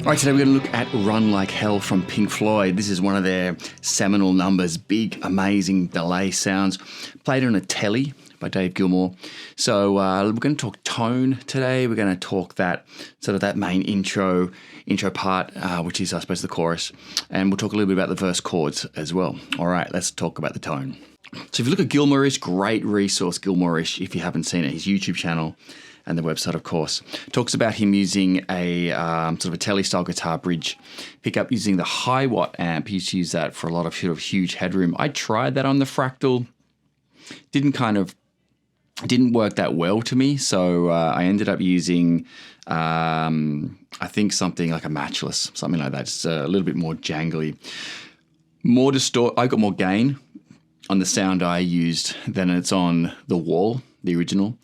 All right, today we're going to look at Run Like Hell from Pink Floyd. This is one of their seminal numbers, big, amazing delay sounds, played on a telly by Dave Gilmour. So we're going to talk tone today. We're going to talk that sort of that main intro part, which is, I suppose, the chorus. And we'll talk a little bit about the verse chords as well. All right, let's talk about the tone. So if you look at Gilmourish, great resource, Gilmourish, if you haven't seen it, his YouTube channel and the website, of course, talks about him using a sort of a telly-style guitar bridge pickup using the high watt amp. He used to use that for a lot of sort of huge headroom. I tried that on the Fractal. Didn't work that well to me, so I ended up using, I think something like a Matchless, something like that, just a little bit more jangly. I got more gain on the sound I used than it's on the Wall, the original.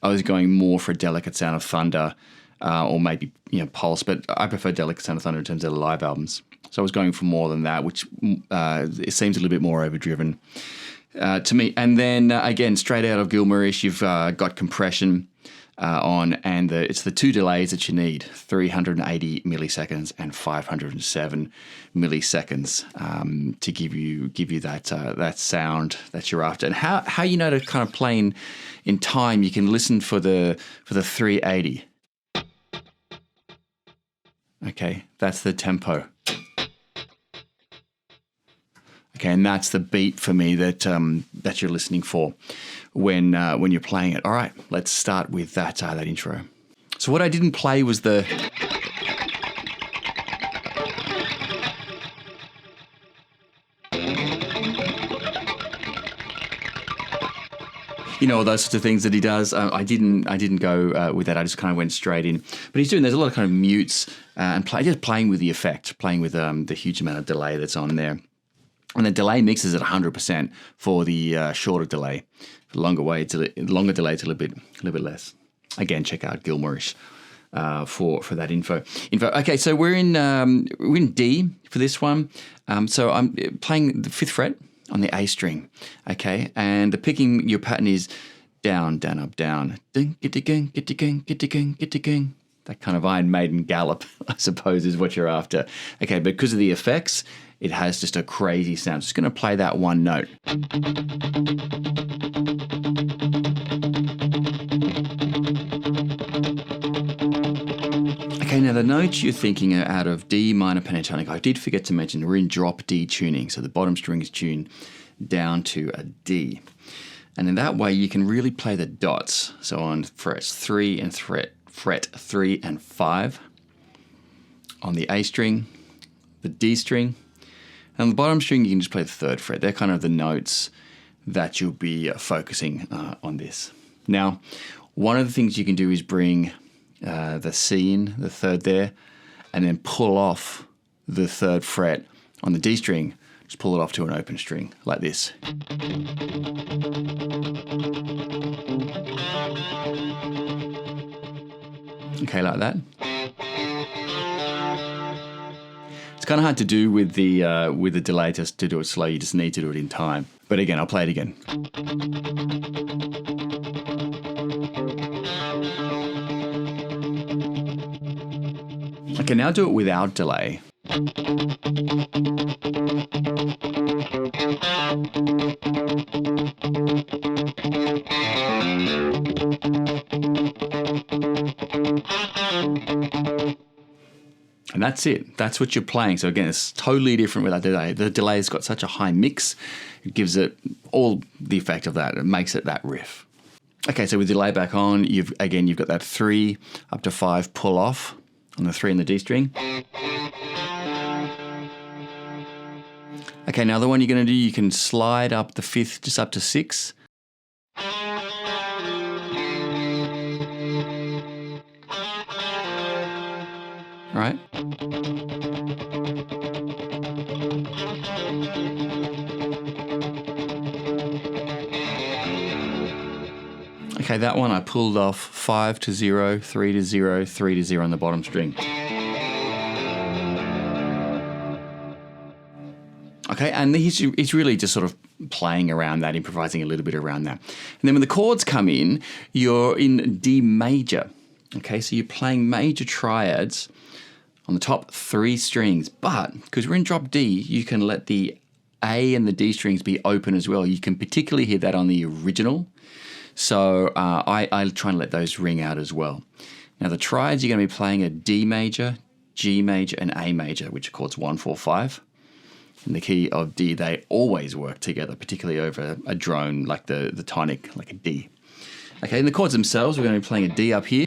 I was going more for a delicate sound of Thunder, or maybe Pulse, but I prefer delicate sound of Thunder in terms of the live albums. So I was going for more than that, which it seems a little bit more overdriven to me. And then again, straight out of Gilmourish, you've got compression on, and it's the two delays that you need: 380 milliseconds and 507 milliseconds to give you that sound that you're after. And how you know to kind of play in time, you can listen for the 380. Okay, that's the tempo. Okay, and that's the beat for me that you're listening for when you're playing it. All right, let's start with that intro. So what I didn't play was the those sorts of things that he does. I didn't go with that. I just kind of went straight in. But there's a lot of kind of mutes and just playing with the effect, playing with the huge amount of delay that's on there. And the delay mixes at 100% for the shorter delay. For the longer delay, it's a little bit less. Again, check out Gilmourish for that info. Okay, so we're in D for this one. So I'm playing the 5th fret on the A string. Okay, and the picking your pattern is down, down, up, down. Ding, get-a-ging, get-a-ging, get-a-ging, get-a-ging. That kind of Iron Maiden gallop, I suppose, is what you're after. Okay, but because of the effects, it has just a crazy sound. Just going to play that one note. Okay, now the notes you're thinking are out of D minor pentatonic. I did forget to mention we're in drop D tuning, so the bottom string is tuned down to a D. And in that way, you can really play the dots. So on frets 3 and fret 3 and 5, on the A string, the D string, and on the bottom string, you can just play the 3rd fret. They're kind of the notes that you'll be focusing on this. Now, one of the things you can do is bring the C in, the 3rd there, and then pull off the 3rd fret on the D string. Just pull it off to an open string, like this. Okay, like that. It's kind of hard to do with the delay to do it slow. You just need to do it in time. But again, I'll play it again. Okay, now do it without delay. And that's it. That's what you're playing. So again, it's totally different without delay. The delay's got such a high mix. It gives it all the effect of that. It makes it that riff. Okay, so with delay back on, you've got that 3 up to 5 pull off on the 3 and the D string. Okay, now the one you're going to do, you can slide up the 5th just up to 6. All right. Okay, that one I pulled off 5 to 0, 3 to 0, 3 to 0 on the bottom string. Okay, and he's really just sort of playing around that, improvising a little bit around that. And then when the chords come in, you're in D major. Okay, so you're playing major triads on the top 3 strings. But because we're in drop D, you can let the A and the D strings be open as well. You can particularly hear that on the original. So I try and let those ring out as well. Now the triads, you're going to be playing a D major, G major, and A major, which are chords 1, 4, 5. In the key of D, they always work together, particularly over a drone like the tonic, like a D. Okay, in the chords themselves, we're going to be playing a D up here.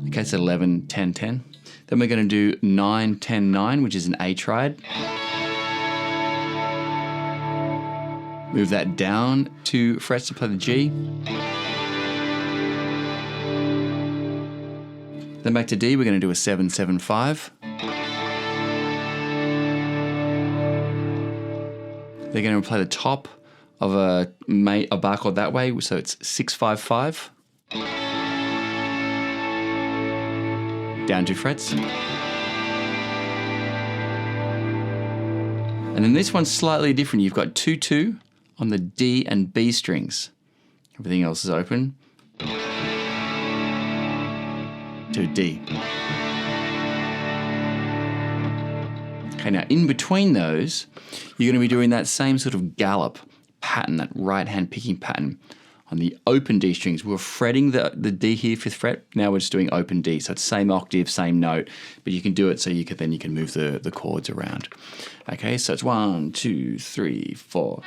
Okay, so 11, 10, 10. Then we're going to do 9, 10, 9, which is an A triad. Move that down 2 frets to play the G. Then back to D, we're going to do a 7, 7, 5. They're going to play the top of a bar chord that way, so it's 6, 5, 5. Down 2 frets. And then this one's slightly different. You've got 2, 2 on the D and B strings. Everything else is open. To D. Okay, now in between those, you're going to be doing that same sort of gallop pattern, that right hand picking pattern on the open D strings. We're fretting the D here, 5th fret. Now we're just doing open D. So it's same octave, same note, but you can do it so you can move the chords around. Okay, so it's 1, 2, 3, 4.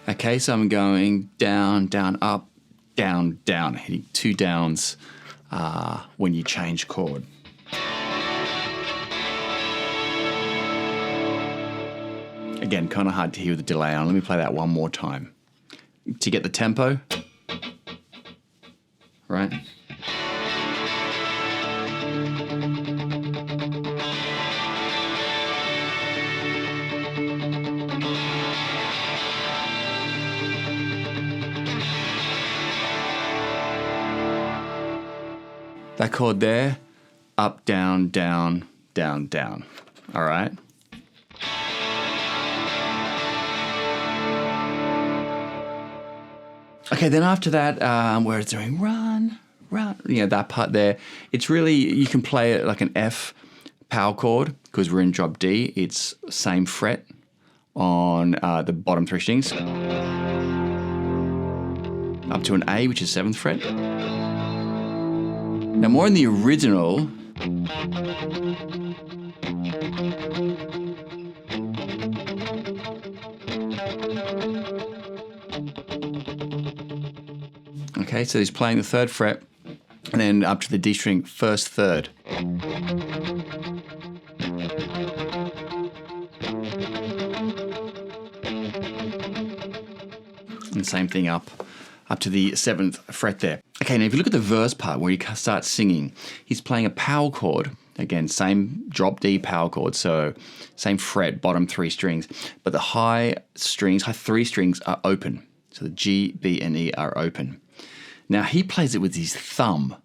Okay, so I'm going down, down, up, down, down, hitting 2 downs when you change chord. Again, kind of hard to hear with the delay on. Let me play that one more time. To get the tempo, right? That chord there, up, down, down, down, down. All right? Okay, then after that, where it's doing run, run, that part there, it's really, you can play it like an F power chord because we're in drop D. It's same fret on the bottom 3 strings. Up to an A, which is 7th fret. Now more in the original, okay, so he's playing the 3rd fret and then up to the D string, 1st, 3rd. And same thing up to the 7th fret there. Okay, now if you look at the verse part where he starts singing, he's playing a power chord. Again, same drop D power chord, so same fret, bottom 3 strings. But the high 3 strings are open. So the G, B, and E are open. Now, he plays it with his thumb.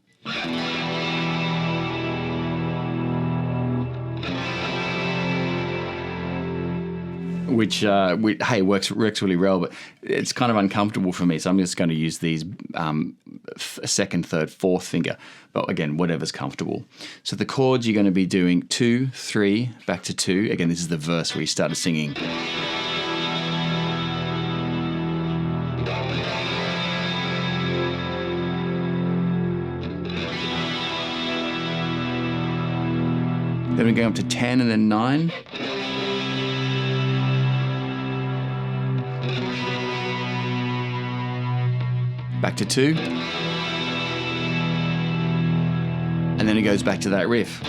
Which hey, works really well, but it's kind of uncomfortable for me. So I'm just going to use these second, third, fourth finger. But again, whatever's comfortable. So the chords you're going to be doing 2, 3, back to 2. Again, this is the verse where he started singing. Then we're going up to 10 and then 9. Back to 2. And then it goes back to that riff.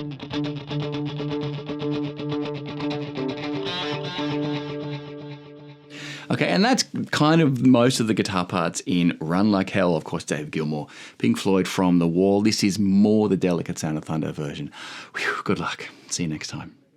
Okay, and that's kind of most of the guitar parts in Run Like Hell. Of course, Dave Gilmour, Pink Floyd, From the Wall. This is more the Delicate Sound of Thunder version. Whew, good luck. See you next time.